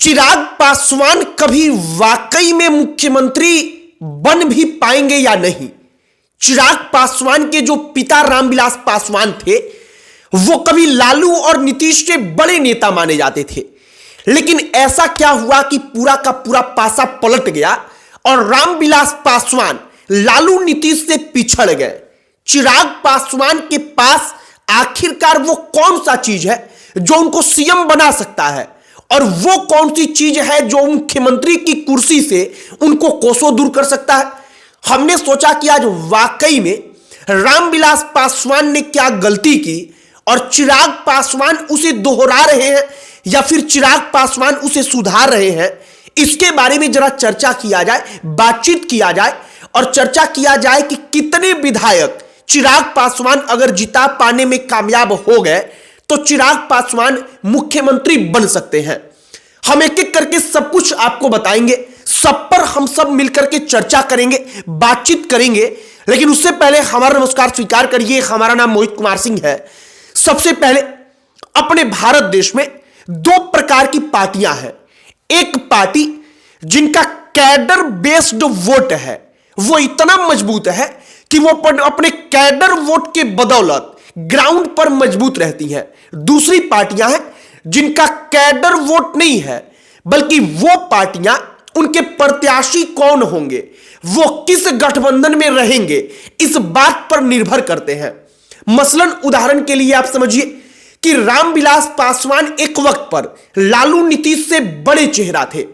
चिराग पासवान कभी वाकई में मुख्यमंत्री बन भी पाएंगे या नहीं। चिराग पासवान के जो पिता रामविलास पासवान थे वो कभी लालू और नीतीश के बड़े नेता माने जाते थे, लेकिन ऐसा क्या हुआ कि पूरा का पूरा पासा पलट गया और रामविलास पासवान लालू नीतीश से पिछड़ गए। चिराग पासवान के पास आखिरकार वो कौन सा चीज है जो उनको सीएम बना सकता है और वो कौन सी चीज है जो मुख्यमंत्री की कुर्सी से उनको कोसों दूर कर सकता है। हमने सोचा कि आज वाकई में रामविलास पासवान ने क्या गलती की और चिराग पासवान उसे दोहरा रहे हैं या फिर चिराग पासवान उसे सुधार रहे हैं। इसके बारे में जरा चर्चा किया जाए, बातचीत किया जाए और चर्चा किया जाए कि कितने विधायक चिराग पासवान अगर जिता पाने में कामयाब हो गए तो चिराग पासवान मुख्यमंत्री बन सकते हैं। हम एक एक करके सब कुछ आपको बताएंगे, सब पर हम सब मिलकर के चर्चा करेंगे, बातचीत करेंगे। लेकिन उससे पहले हमारा नमस्कार स्वीकार करिए। हमारा नाम मोहित कुमार सिंह है। सबसे पहले अपने भारत देश में दो प्रकार की पार्टियां हैं। एक पार्टी जिनका कैडर बेस्ड वोट है, वो इतना मजबूत है कि वो अपने कैडर वोट के बदौलत ग्राउंड पर मजबूत रहती हैं। दूसरी पार्टियां हैं जिनका कैडर वोट नहीं है, बल्कि वो पार्टियां उनके प्रत्याशी कौन होंगे, वो किस गठबंधन में रहेंगे, इस बात पर निर्भर करते हैं। मसलन उदाहरण के लिए आप समझिए कि रामविलास पासवान एक वक्त पर लालू नीतीश से बड़े चेहरा थे,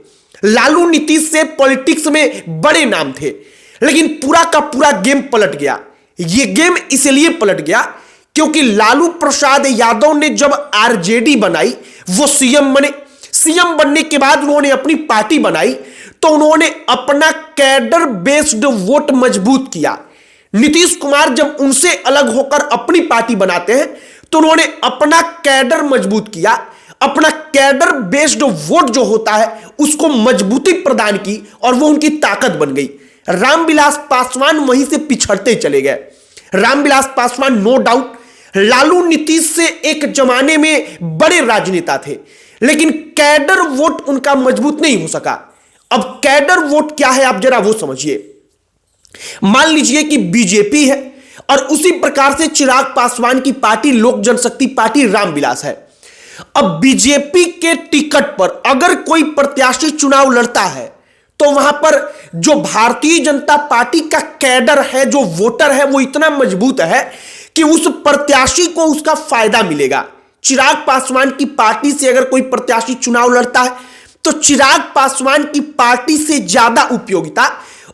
लालू नीतीश से पॉलिटिक्स में बड़े नाम थे, लेकिन पूरा का पूरा गेम पलट गया। यह गेम इसलिए पलट गया क्योंकि लालू प्रसाद यादव ने जब आरजेडी बनाई, वो सीएम बने। सीएम बनने के बाद उन्होंने अपनी पार्टी बनाई तो उन्होंने अपना कैडर बेस्ड वोट मजबूत किया। नीतीश कुमार जब उनसे अलग होकर अपनी पार्टी बनाते हैं तो उन्होंने अपना कैडर मजबूत किया, अपना कैडर बेस्ड वोट जो होता है उसको मजबूती प्रदान की और वो उनकी ताकत बन गई। रामविलास पासवान वहीं से पिछड़ते चले गए। रामविलास पासवान नो डाउट लालू नीतीश से एक जमाने में बड़े राजनेता थे, लेकिन कैडर वोट उनका मजबूत नहीं हो सका। अब कैडर वोट क्या है आप जरा वो समझिए। मान लीजिए कि बीजेपी है और उसी प्रकार से चिराग पासवान की पार्टी लोक जनशक्ति पार्टी रामविलास है। अब बीजेपी के टिकट पर अगर कोई प्रत्याशी चुनाव लड़ता है तो वहां पर जो भारतीय जनता पार्टी का कैडर है, जो वोटर है, वो इतना मजबूत है कि उस प्रत्याशी को उसका फायदा मिलेगा। चिराग पासवान की पार्टी से अगर कोई प्रत्याशी चुनाव लड़ता है तो चिराग पासवान की पार्टी से ज्यादा उपयोगिता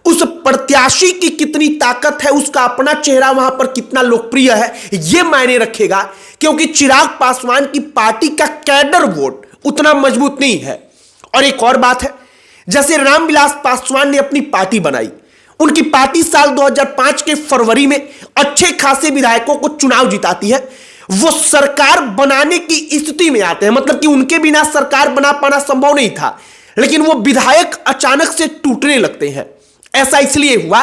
उस प्रत्याशी की कितनी ताकत है, उसका अपना चेहरा वहां पर कितना लोकप्रिय है, यह मायने रखेगा, क्योंकि चिराग पासवान की पार्टी का कैडर वोट उतना मजबूत नहीं है। और एक और बात है, जैसे रामविलास पासवान ने अपनी पार्टी बनाई, उनकी पार्टी साल 2005 के फरवरी में अच्छे खासे विधायकों को चुनाव जिताती है। वो सरकार बनाने की स्थिति में आते हैं, मतलब कि उनके बिना सरकार बना पाना संभव नहीं था, लेकिन वो विधायक अचानक से टूटने लगते हैं। ऐसा इसलिए हुआ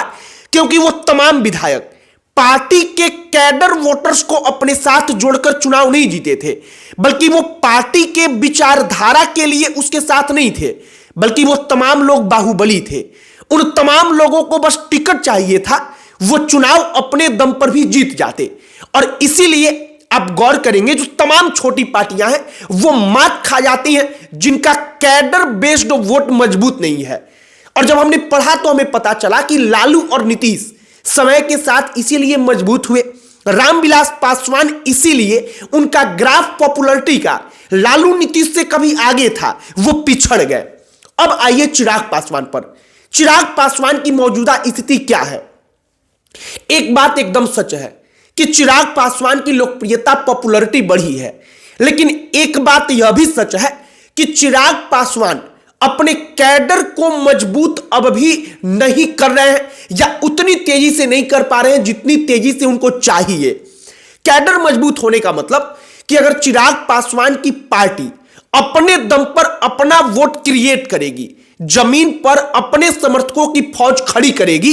क्योंकि वो तमाम विधायक पार्टी के कैडर वोटर्स को अपने साथ जोड़कर चुनाव नहीं जीते थे, बल्कि वो पार्टी के विचारधारा के लिए उसके साथ नहीं थे, बल्कि वो तमाम लोग बाहुबली थे। उन तमाम लोगों को बस टिकट चाहिए था, वो चुनाव अपने दम पर भी जीत जाते। और इसीलिए आप गौर करेंगे जो तमाम छोटी पार्टियां हैं वो मात खा जाती हैं जिनका कैडर बेस्ड वोट मजबूत नहीं है। और जब हमने पढ़ा तो हमें पता चला कि लालू और नीतीश समय के साथ इसीलिए मजबूत हुए, रामविलास पासवान इसीलिए उनका ग्राफ पॉपुलैरिटी का लालू नीतीश से कभी आगे था, वो पिछड़ गए। अब आइए चिराग पासवान पर। चिराग पासवान की मौजूदा स्थिति क्या है। एक बात एकदम सच है कि चिराग पासवान की लोकप्रियता पॉपुलैरिटी बढ़ी है, लेकिन एक बात यह भी सच है कि चिराग पासवान अपने कैडर को मजबूत अब भी नहीं कर रहे हैं या उतनी तेजी से नहीं कर पा रहे हैं जितनी तेजी से उनको चाहिए। कैडर मजबूत होने का मतलब कि अगर चिराग पासवान की पार्टी अपने दम पर अपना वोट क्रिएट करेगी, जमीन पर अपने समर्थकों की फौज खड़ी करेगी,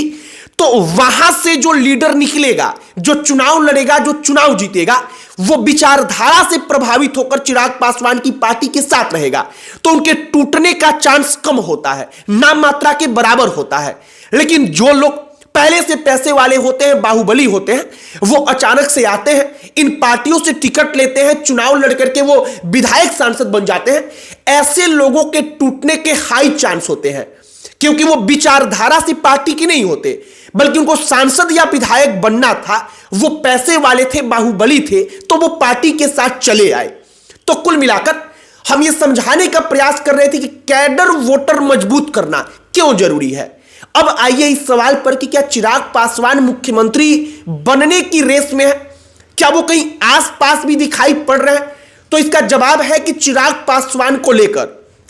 तो वहां से जो लीडर निकलेगा, जो चुनाव लड़ेगा, जो चुनाव जीतेगा, वो विचारधारा से प्रभावित होकर चिराग पासवान की पार्टी के साथ रहेगा, तो उनके टूटने का चांस कम होता है, नाम मात्रा के बराबर होता है। लेकिन जो लोग पहले से पैसे वाले होते हैं, बाहुबली होते हैं, वो अचानक से आते हैं, इन पार्टियों से टिकट लेते हैं, चुनाव लड़ करके वो विधायक सांसद बन जाते हैं, ऐसे लोगों के टूटने के हाई चांस होते हैं, क्योंकि वो विचारधारा से पार्टी की नहीं होते, बल्कि उनको सांसद या विधायक बनना था, वो पैसे वाले थे, बाहुबली थे, तो वो पार्टी के साथ चले आए। तो कुल मिलाकर हम ये समझाने का प्रयास कर रहे थे कि कैडर वोटर मजबूत करना क्यों जरूरी है। अब आइए इस सवाल पर कि क्या चिराग पासवान मुख्यमंत्री बनने की रेस में है, क्या वो कहीं आसपास भी दिखाई पड़ रहे हैं? तो इसका जवाब है कि चिराग पासवान को लेकर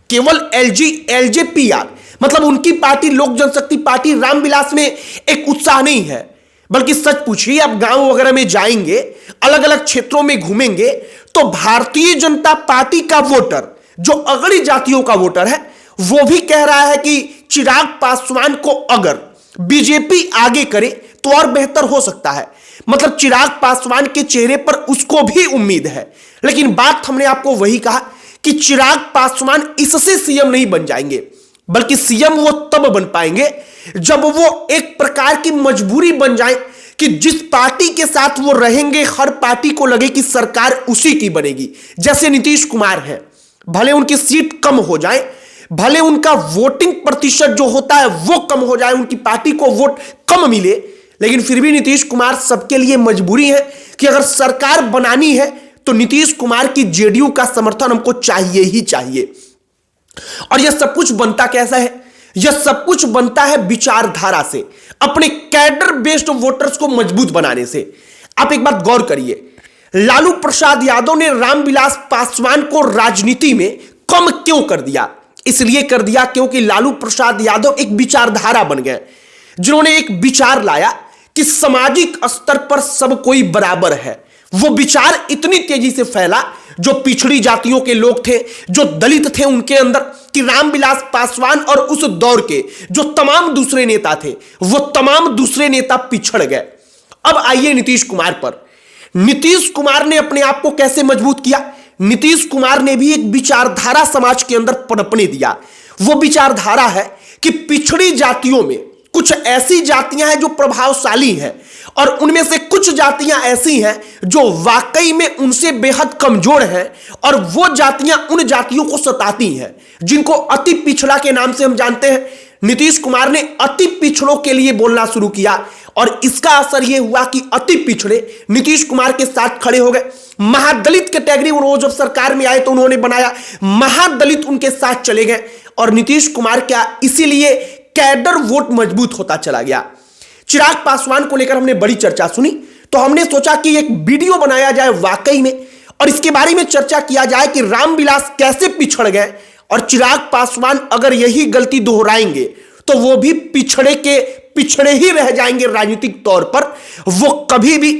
केवल एलजेपीआर मतलब उनकी पार्टी लोक जनशक्ति पार्टी रामविलास में एक उत्साह नहीं है, बल्कि सच पूछिए, आप गांव वगैरह में जाएंगे, अलग अलग क्षेत्रों में घूमेंगे, तो भारतीय जनता पार्टी का वोटर, जो अगड़ी जातियों का वोटर है, वो भी कह रहा है कि चिराग पासवान को अगर बीजेपी आगे करे तो और बेहतर हो सकता है। मतलब चिराग पासवान के चेहरे पर उसको भी उम्मीद है। लेकिन बात हमने आपको वही कहा कि चिराग पासवान इससे सीएम नहीं बन जाएंगे, बल्कि सीएम वो तब बन पाएंगे जब वो एक प्रकार की मजबूरी बन जाए कि जिस पार्टी के साथ वो रहेंगे, हर पार्टी को लगे कि सरकार उसी की बनेगी। जैसे नीतीश कुमार है, भले उनकी सीट कम हो जाए, भले उनका वोटिंग प्रतिशत जो होता है वो कम हो जाए, उनकी पार्टी को वोट कम मिले, लेकिन फिर भी नीतीश कुमार सबके लिए मजबूरी है कि अगर सरकार बनानी है तो नीतीश कुमार की जेडीयू का समर्थन हमको चाहिए ही चाहिए। और यह सब कुछ बनता कैसा है? यह सब कुछ बनता है विचारधारा से, अपने कैडर बेस्ड वोटर्स को मजबूत बनाने से। आप एक बात गौर करिए, लालू प्रसाद यादव ने रामविलास पासवान को राजनीति में कम क्यों कर दिया? इसलिए कर दिया क्योंकि लालू प्रसाद यादव एक विचारधारा बन गए, जिन्होंने एक विचार लाया कि सामाजिक स्तर पर सब कोई बराबर है। वो विचार इतनी तेजी से फैला, जो पिछड़ी जातियों के लोग थे, जो दलित थे उनके अंदर, कि रामविलास पासवान और उस दौर के जो तमाम दूसरे नेता थे, वो तमाम दूसरे नेता पिछड़ गए। अब आइए नीतीश कुमार पर। नीतीश कुमार ने अपने आप को कैसे मजबूत किया? नीतीश कुमार ने भी एक विचारधारा समाज के अंदर पनपने दिया। वो विचारधारा है कि पिछड़ी जातियों में कुछ ऐसी जातियां हैं जो प्रभावशाली हैं, और उनमें से कुछ जातियां ऐसी हैं जो वाकई में उनसे बेहद कमजोर हैं, और वो जातियां उन जातियों को सताती हैं, जिनको अति पिछड़ा के नाम से हम जानते हैं। नीतीश कुमार ने अति पिछड़ों के लिए बोलना शुरू किया, और इसका असर यह हुआ कि अति पिछड़े नीतीश कुमार के साथ खड़े हो गए। महादलित कैटेगरी उन्होंने जब सरकार में आए तो उन्होंने बनाया, महादलित उनके साथ चले गए, और नीतीश कुमार क्या इसीलिए कैडर वोट मजबूत होता चला गया। चिराग पासवान को लेकर हमने बड़ी चर्चा सुनी, तो हमने सोचा कि एक वीडियो बनाया जाए वाकई में, और इसके बारे में चर्चा किया जाए कि रामविलास कैसे पिछड़ गए, और चिराग पासवान अगर यही गलती दोहराएंगे तो वो भी पिछड़े के पिछड़े ही रह जाएंगे राजनीतिक तौर पर। वो कभी भी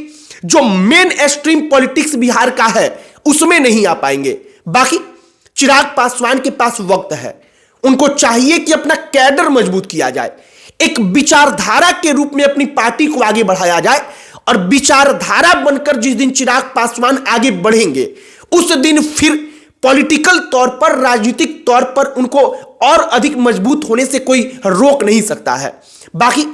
जो मेन स्ट्रीम पॉलिटिक्स बिहार का है उसमें नहीं आ पाएंगे। बाकी चिराग पासवान के पास वक्त है, उनको चाहिए कि अपना कैडर मजबूत किया जाए, एक विचारधारा के रूप में अपनी पार्टी को आगे बढ़ाया जाए, और विचारधारा बनकर जिस दिन चिराग पासवान आगे बढ़ेंगे, उस दिन फिर पॉलिटिकल तौर पर, राजनीतिक तौर पर उनको और अधिक मजबूत होने से कोई रोक नहीं सकता है। बाकी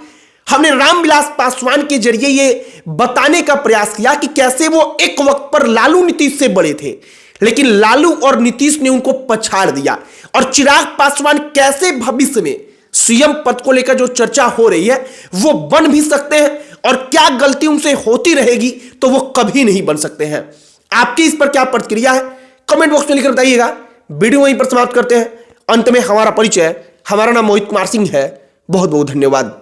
हमने रामविलास पासवान के जरिए ये बताने का प्रयास किया कि कैसे वो एक वक्त पर लालू नीतीश से बड़े थे, लेकिन लालू और नीतीश ने उनको पछाड़ दिया, और चिराग पासवान कैसे भविष्य में सीएम पद को लेकर जो चर्चा हो रही है वो बन भी सकते हैं, और क्या गलती उनसे होती रहेगी तो वो कभी नहीं बन सकते हैं। आपकी इस पर क्या प्रतिक्रिया है, कमेंट बॉक्स में लिखकर बताइएगा। वीडियो वहीं पर समाप्त करते हैं। अंत में हमारा परिचय, हमारा नाम मोहित कुमार सिंह है। बहुत बहुत धन्यवाद।